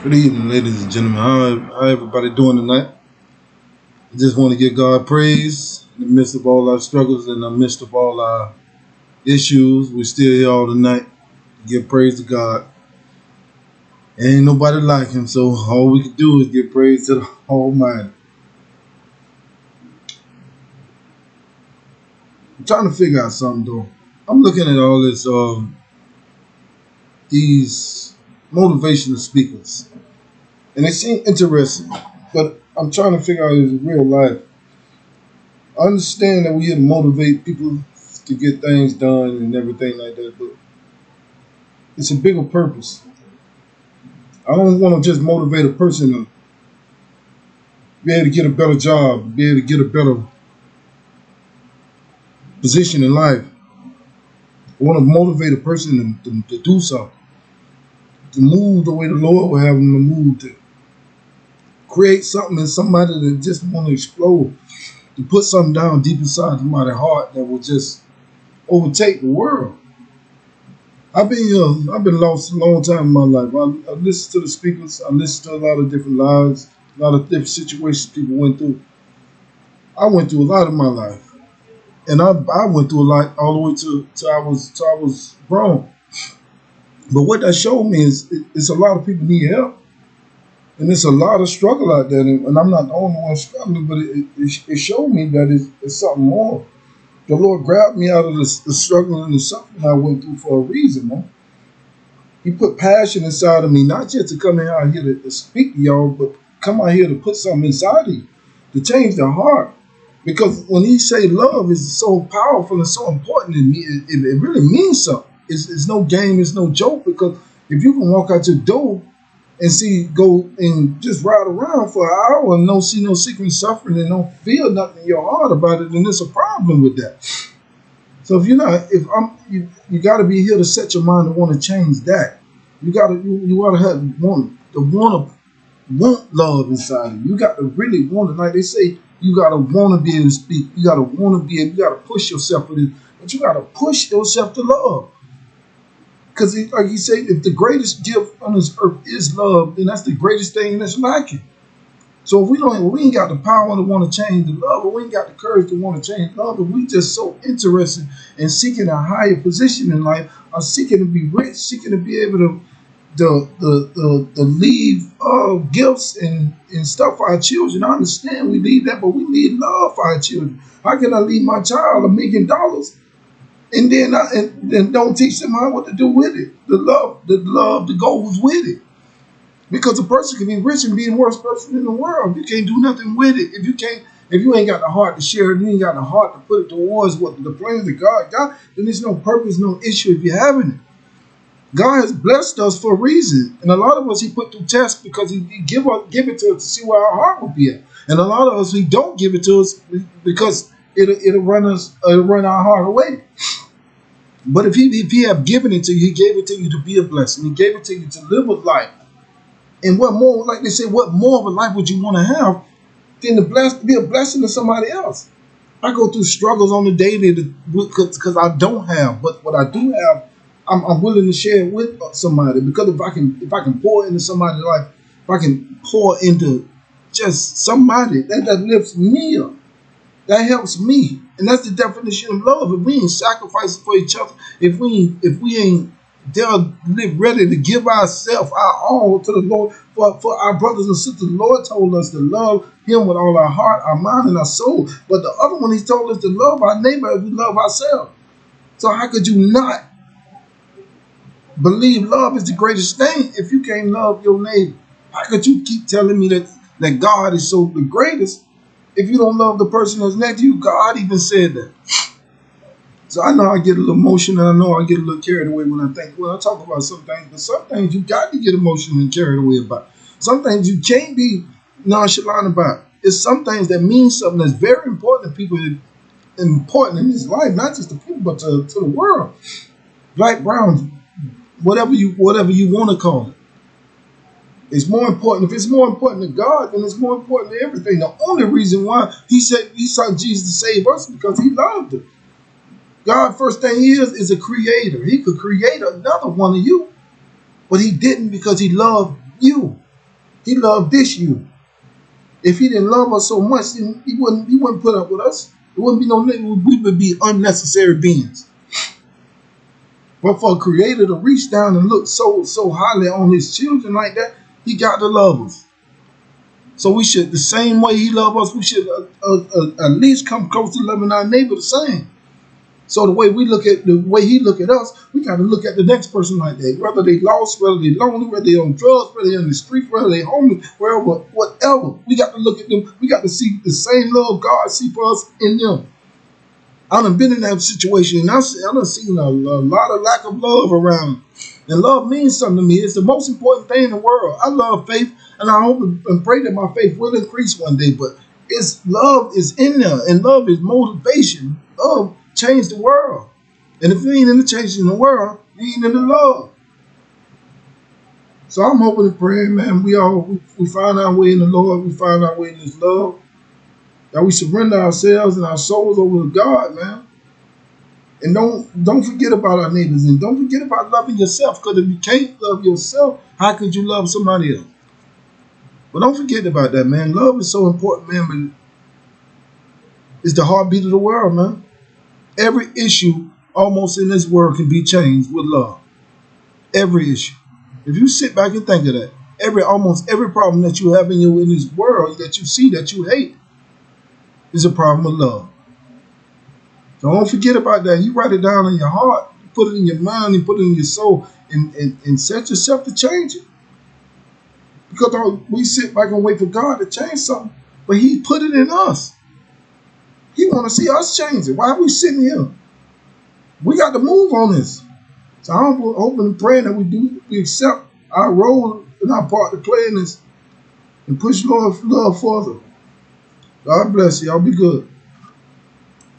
Good evening, ladies and gentlemen. How everybody doing tonight? I just want to give God praise in the midst of all our struggles and in the midst of all our issues. We're still here all tonight. Give praise to God. Ain't nobody like Him, so all we can do is give praise to the Almighty. I'm trying to figure out something though. I'm looking at all this, these motivational speakers, and they seem interesting, but I'm trying to figure out is it real life. I understand that we here to motivate people to get things done and everything like that, but it's a bigger purpose. I don't want to just motivate a person to be able to get a better job, be able to get a better position in life. I want to motivate a person to do something, to move the way the Lord will have them to move, to create something in somebody that just want to explode, to put something down deep inside somebody's heart that will just overtake the world. I've been lost a long time in my life. I listened to the speakers. I listened to a lot of different lives, a lot of different situations people went through. I went through a lot of my life, and I went through a lot all the way till I was grown. But what that showed me is it's a lot of people need help, and it's a lot of struggle out there. And I'm not the only one struggling, but it showed me that it's something more. The Lord grabbed me out of the struggle and the suffering I went through for a reason, man. He put passion inside of me, not just to come in out here to speak to y'all, but come out here to put something inside of you, to change the heart. Because when he say love is so powerful and so important to me, it really means something. It's no game, it's no joke. Because if you can walk out your door and go and just ride around for an hour and don't see no sickness, suffering, and don't feel nothing in your heart about it, then there's a problem with that. So if you're not, if I'm, you got to be here to set your mind to want to change that. You gotta have want love inside of you. You got to really want it. Like they say, you got to want to be able to speak. You got to want to be able. You got to push yourself with it, but you got to push yourself to love. Because like he said, if the greatest gift on this earth is love, then that's the greatest thing that's lacking. So if we ain't got the power to want to change the love, or we ain't got the courage to want to change love, and we just so interested in seeking a higher position in life, or seeking to be rich, seeking to be able to leave gifts and stuff for our children. I understand we need that, but we need love for our children. How can I leave my child $1 million and then don't teach them what to do with it? The love that goes with it. Because a person can be rich and be the worst person in the world. You can't do nothing with it. If you ain't got the heart to share it, you ain't got the heart to put it towards what the plans that God got, then there's no purpose, no issue if you're having it. God has blessed us for a reason. And a lot of us he put through tests because he give it to us to see where our heart will be at. And a lot of us he don't give it to us because it'll run our heart away. But if he have given it to you, he gave it to you to be a blessing. He gave it to you to live a life. And what more, like they say, what more of a life would you want to have than to be a blessing to somebody else? I go through struggles on the daily because I don't have, but what I do have, I'm willing to share it with somebody. Because if I can pour into somebody's life, if I can pour into just somebody that lifts me up, that helps me, and that's the definition of love. If we ain't sacrificing for each other, if we ain't ready to give ourselves our all to the Lord for our brothers and sisters, the Lord told us to love Him with all our heart, our mind, and our soul. But the other one, He told us to love our neighbor as we love ourselves. So how could you not believe love is the greatest thing if you can't love your neighbor? How could you keep telling me that God is so the greatest if you don't love the person that's next to you? God even said that. So I know I get a little emotional, and I know I get a little carried away when I talk about some things, but some things you got to get emotional and carried away about. Some things you can't be nonchalant about. It's some things that mean something that's very important to people, important in this life, not just to people, but to the world. Black, brown, whatever you want to call it. It's more important. If it's more important to God, then it's more important to everything. The only reason why He said He sent Jesus to save us because He loved us. God, first thing He is a creator. He could create another one of you, but He didn't because He loved you. He loved this you. If he didn't love us so much, then he wouldn't put up with us. There wouldn't be no we would be unnecessary beings. But for a creator to reach down and look so highly on his children like that, he got to love us. So we should, the same way he loved us, we should at least come close to loving our neighbor the same. So the way he look at us, we got to look at the next person like that. Whether they lost, whether they lonely, whether they on drugs, whether they on the street, whether they homeless, wherever, whatever. We got to look at them. We got to see the same love God see for us in them. I done been in that situation, and I done seen a lot of lack of love around. And love means something to me. It's the most important thing in the world. I love faith, and I hope and pray that my faith will increase one day. But love is in there, and love is motivation. Love changed the world. And if you ain't into changing the world, you ain't into love. So I'm hoping and praying, man, we find our way in the Lord. We find our way in His love. That we surrender ourselves and our souls over to God, man. And don't forget about our neighbors, and don't forget about loving yourself. Because if you can't love yourself, how could you love somebody else? But don't forget about that, man. Love is so important, man. But it's the heartbeat of the world, man. Every issue almost in this world can be changed with love. Every issue. If you sit back and think of that, almost every problem that you have in this world that you see that you hate is a problem with love. So don't forget about that. You write it down in your heart, you put it in your mind, and put it in your soul, and set yourself to change it. Because we sit back and wait for God to change something, but He put it in us. He want to see us change it. Why are we sitting here? We got to move on this. So I'm hoping and praying that we accept our role and our part to play in this and push love further. God bless you. Y'all be good.